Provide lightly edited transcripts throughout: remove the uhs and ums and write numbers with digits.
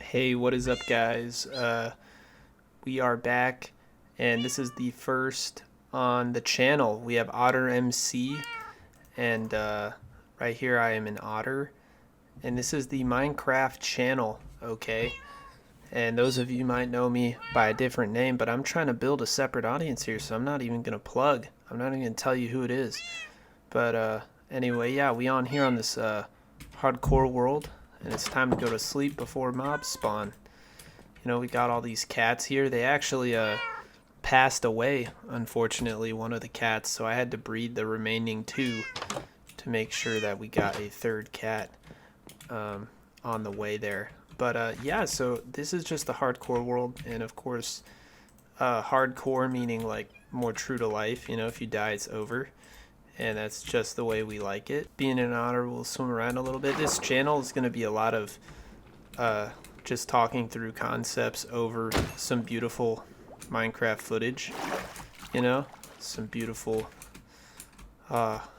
Hey, what is up, guys? We are back, and this is the first on the channel. We have Otter MC, and right here I am an otter, and this is the Minecraft channel, okay? And those of you might know me by a different name, but I'm trying to build a separate audience here, so I'm not even gonna plug. I'm not even gonna tell you who it is. But anyway, yeah, we on here on this hardcore world, and it's time to go to sleep before mobs spawn. You know, we got all these cats here. They actually passed away, unfortunately, one of the cats, so I had to breed the remaining two to make sure that we got a third cat on the way there. But yeah, so this is just the hardcore world, and of course, hardcore meaning like more true to life. You know, if you die, it's over. And that's just the way we like it. Being an otter, we'll swim around a little bit. This channel is going to be a lot of just talking through concepts over some beautiful Minecraft footage. You know, some beautiful,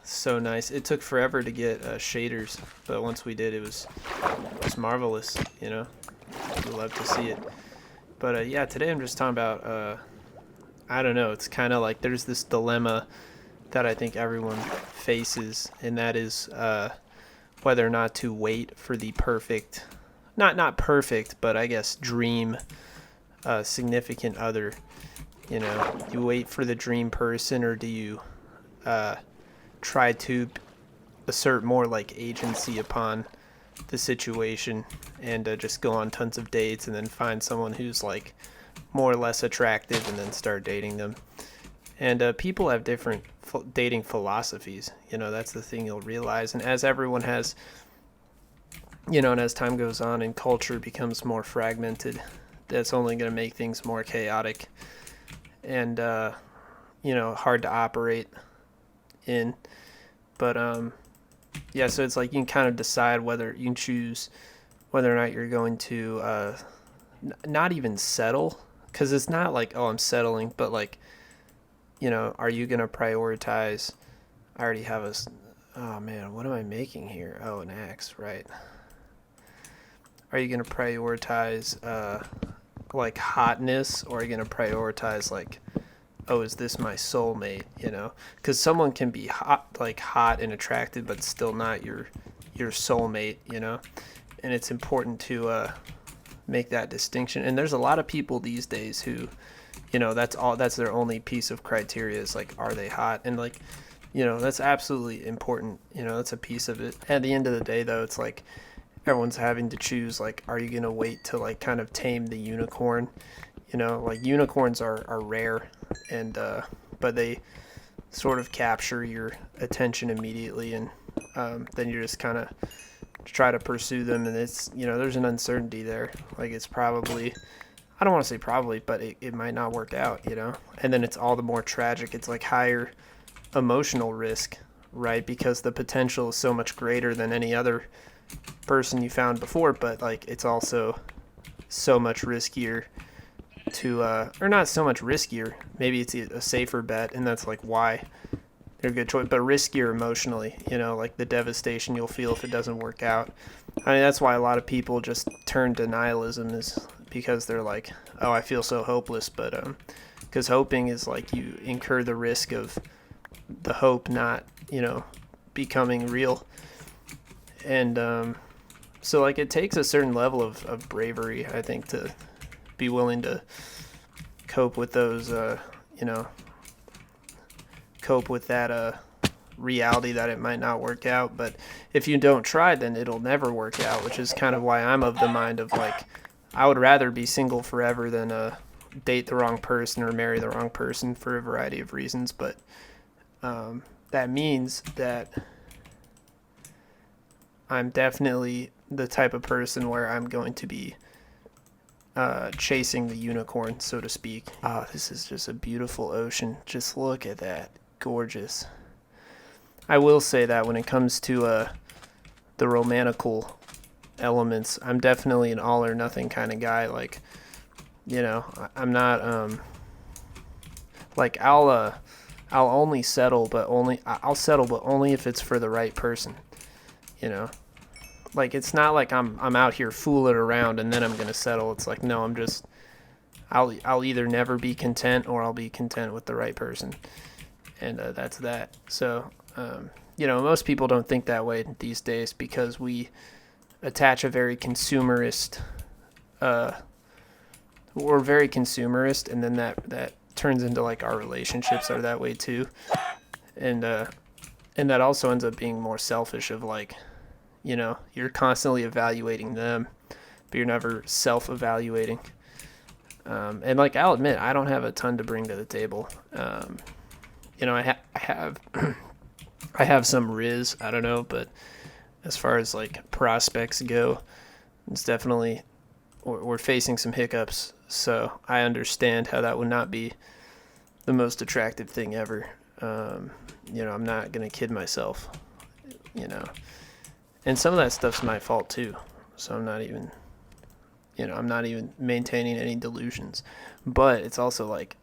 so nice. It took forever to get shaders, but once we did, it was marvelous. You know, we love to see it. But yeah, today I'm just talking about, I don't know. It's kind of like there's this dilemma that I think everyone faces, and that is whether or not to wait for the perfect, not perfect, but I guess dream significant other. You know, you wait for the dream person, or do you try to assert more like agency upon the situation and just go on tons of dates and then find someone who's like more or less attractive and then start dating them. And people have different dating philosophies. You know, that's the thing you'll realize. And as everyone has, you know, and as time goes on and culture becomes more fragmented, that's only going to make things more chaotic and, you know, hard to operate in. But, yeah, so it's like you can kind of decide whether you can choose whether or not you're going to not even settle. Because it's not like, oh, I'm settling, but like, you know, are you going to prioritize? I already have a, oh man, what am I making here? Oh, an axe, right. Are you going to prioritize like hotness, or are you going to prioritize like, oh, is this my soulmate, you know? Because someone can be hot and attractive, but still not your soulmate, you know? And it's important to make that distinction. And there's a lot of people these days who, you know, that's their only piece of criteria is like, are they hot? And like, you know, that's absolutely important. You know, that's a piece of it. At the end of the day, though, it's like everyone's having to choose, like, are you going to wait to like kind of tame the unicorn? You know, like unicorns are rare, and but they sort of capture your attention immediately, and then you're just kind of try to pursue them. And it's, you know, there's an uncertainty there. Like it's probably, I don't want to say probably, but it might not work out, you know? And then it's all the more tragic. It's like higher emotional risk, right? Because the potential is so much greater than any other person you found before, but like it's also so much riskier to, or not so much riskier. Maybe it's a safer bet, and that's like why they're a good choice, but riskier emotionally, you know, like the devastation you'll feel if it doesn't work out. I mean, that's why a lot of people just turn to nihilism, is because they're like, oh, I feel so hopeless. But because hoping is like you incur the risk of the hope not, you know, becoming real. And so like it takes a certain level of bravery, I think, to be willing to cope with those, you know, cope with that reality that it might not work out. But if you don't try, then it'll never work out, which is kind of why I'm of the mind of like, I would rather be single forever than date the wrong person or marry the wrong person for a variety of reasons. But that means that I'm definitely the type of person where I'm going to be chasing the unicorn, so to speak. Oh, this is just a beautiful ocean. Just look at that. Gorgeous. I will say that when it comes to the romantical elements, I'm definitely an all or nothing kind of guy. Like, you know, I'm not like I'll only settle, but I'll settle, but only if it's for the right person. You know, like, it's not like I'm out here fooling around and then I'm gonna settle. It's like, no, I'll either never be content or I'll be content with the right person, and that's that. So most people don't think that way these days because we attach a very consumerist. We're very consumerist, and then that turns into like our relationships are that way too, and that also ends up being more selfish. Of like, you're constantly evaluating them, but you're never self-evaluating. And like, I'll admit, I don't have a ton to bring to the table. I have I have some riz, I don't know, but as far as like prospects go, it's definitely we're facing some hiccups. So I understand how that would not be the most attractive thing ever. I'm not gonna kid myself, and some of that stuff's my fault too. So I'm not even maintaining any delusions, but it's also like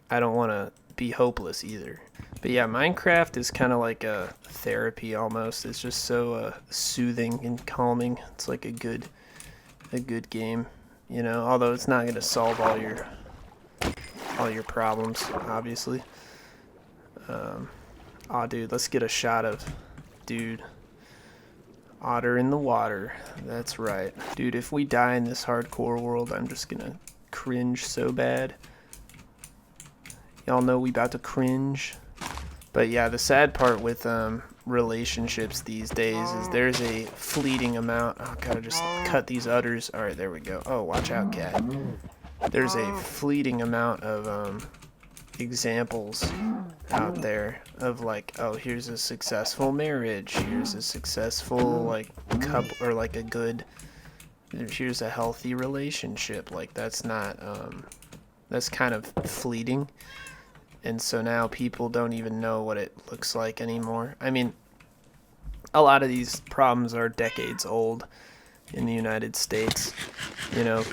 I don't want to be hopeless either. But yeah, Minecraft is kind of like a therapy almost. It's just so soothing and calming. It's like a good game, although it's not going to solve all your problems, obviously. Dude, let's get a shot of otter in the water. That's right. Dude, if we die in this hardcore world, I'm just going to cringe so bad. Y'all know we about to cringe. But yeah, the sad part with relationships these days is there's a fleeting amount. Oh, gotta just cut these udders. All right, there we go. Oh, watch out, cat. There's a fleeting amount of examples out there of like, oh, here's a successful marriage. Here's a successful like couple, or like here's a healthy relationship. Like that's not that's kind of fleeting. And so now people don't even know what it looks like anymore. I mean, a lot of these problems are decades old in the United States,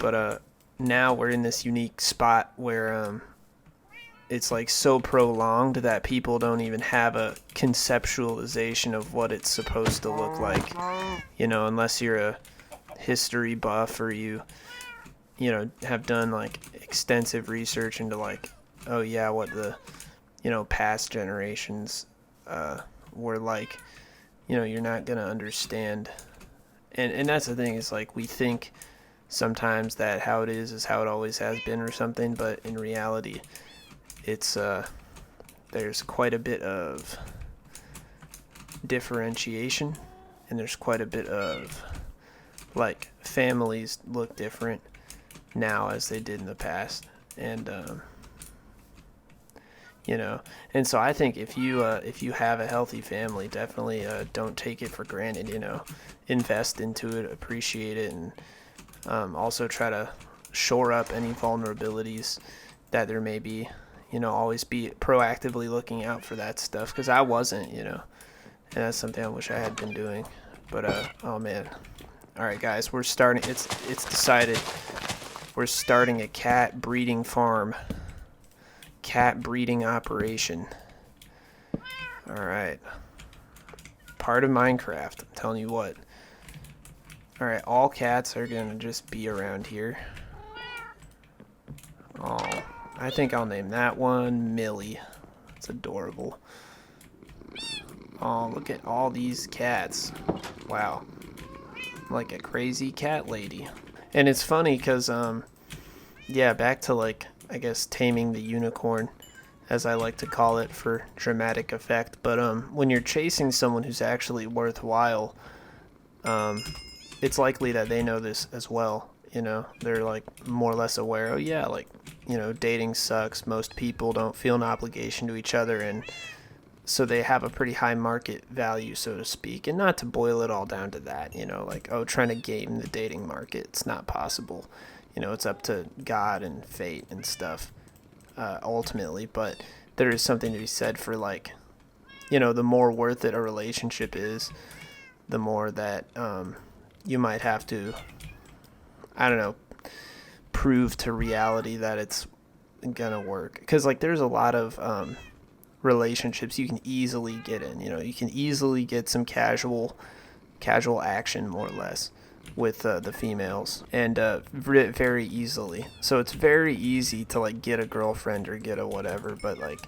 but now we're in this unique spot where it's like so prolonged that people don't even have a conceptualization of what it's supposed to look like, unless you're a history buff or you have done like extensive research into like, oh yeah, what the past generations were like. You're not gonna understand, and that's the thing, is like we think sometimes that how it is how it always has been or something, but in reality it's there's quite a bit of differentiation, and there's quite a bit of like families look different now as they did in the past, and and so I think if you have a healthy family, definitely don't take it for granted. Invest into it, appreciate it, and also try to shore up any vulnerabilities that there may be. Always be proactively looking out for that stuff, because I wasn't, and that's something I wish I had been doing. But oh man, all right guys, we're starting. It's decided. We're starting a cat breeding farm. Cat breeding operation. Alright. Part of Minecraft, I'm telling you what. Alright, all cats are gonna just be around here. Oh, I think I'll name that one Millie. It's adorable. Oh, look at all these cats. Wow. Like a crazy cat lady. And it's funny because, yeah, back to like, I guess, taming the unicorn, as I like to call it for dramatic effect. But when you're chasing someone who's actually worthwhile, it's likely that they know this as well. They're like more or less aware. Oh yeah, like, dating sucks. Most people don't feel an obligation to each other, and so they have a pretty high market value, so to speak. And not to boil it all down to that, like, oh, trying to game the dating market, it's not possible. It's up to God and fate and stuff, ultimately. But there is something to be said for, like, the more worth it a relationship is, the more that you might have to, I don't know, prove to reality that it's gonna work. Because, like, there's a lot of relationships you can easily get in. You can easily get some casual casual action, more or less, with the females, and very easily. So it's very easy to like get a girlfriend or get a whatever, but like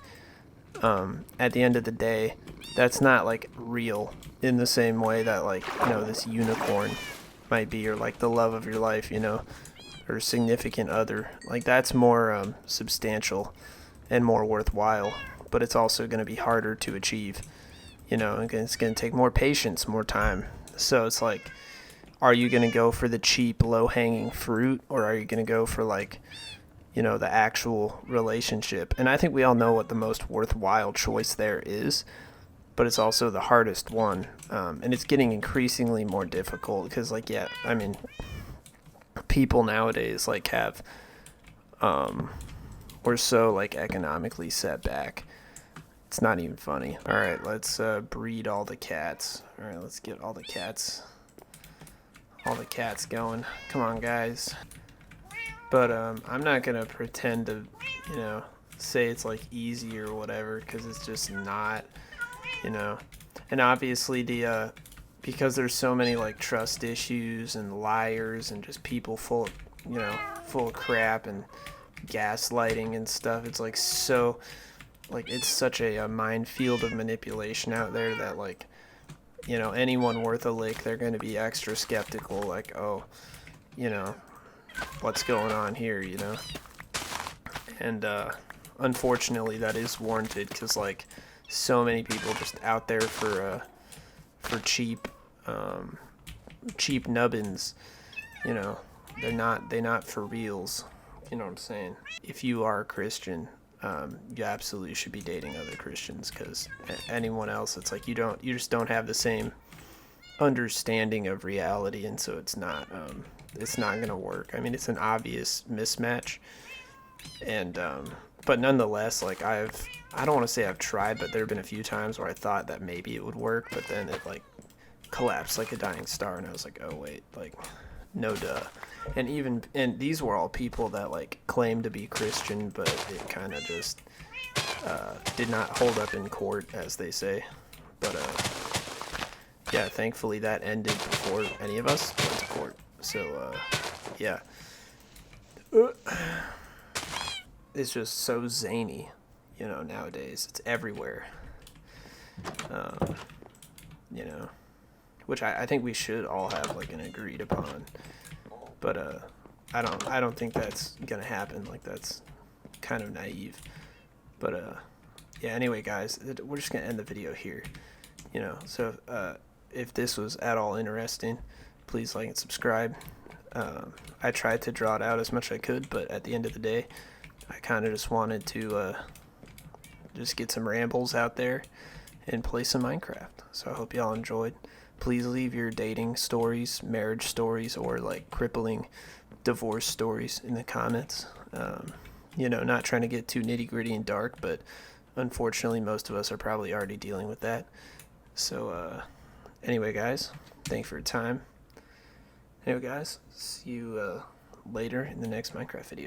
at the end of the day, that's not like real in the same way that like, you know, this unicorn might be, or like the love of your life, you know, or significant other. Like that's more substantial and more worthwhile, but it's also going to be harder to achieve, you know, and it's going to take more patience, more time. So it's like, are you going to go for the cheap, low-hanging fruit, or are you going to go for like, you know, the actual relationship? And I think we all know what the most worthwhile choice there is, but it's also the hardest one, and it's getting increasingly more difficult because, like, yeah, I mean, people nowadays like have, we're so like economically set back. It's not even funny. All right, let's breed all the cats. All right, let's get all the cats going. Come on, guys. But I'm not gonna pretend to, you know, say it's like easy or whatever, because it's just not, you know. And obviously the because there's so many like trust issues and liars and just people full of crap and gaslighting and stuff. It's like so, like it's such a minefield of manipulation out there that, like, you know, anyone worth a lick, they're going to be extra skeptical, like, oh, you know, what's going on here, you know. And unfortunately that is warranted, because like so many people just out there for cheap nubbins, you know. They're not for reals, you know what I'm saying. If you are a Christian, you absolutely should be dating other Christians, because anyone else, it's like you just don't have the same understanding of reality, and so it's not gonna work. I mean, it's an obvious mismatch, and but nonetheless, like I don't want to say I've tried, but there have been a few times where I thought that maybe it would work, but then it like collapsed like a dying star, and I was like, oh wait, like no duh. And these were all people that like claimed to be Christian, but it kind of just did not hold up in court, as they say. But yeah, thankfully that ended before any of us went to court. So yeah, it's just so zany, you know, nowadays. It's everywhere, you know, which I think we should all have like an agreed upon. But I don't think that's gonna happen. Like, that's kind of naive. But yeah, anyway guys, we're just gonna end the video here, you know. So if this was at all interesting, please like and subscribe. I tried to draw it out as much as I could, but at the end of the day, I kind of just wanted to just get some rambles out there and play some Minecraft. So I hope y'all enjoyed. Please leave your dating stories, marriage stories, or like crippling divorce stories in the comments. You know, not trying to get too nitty gritty and dark, but unfortunately most of us are probably already dealing with that. So anyway guys, thanks for your time. Anyway guys, see you later in the next Minecraft video.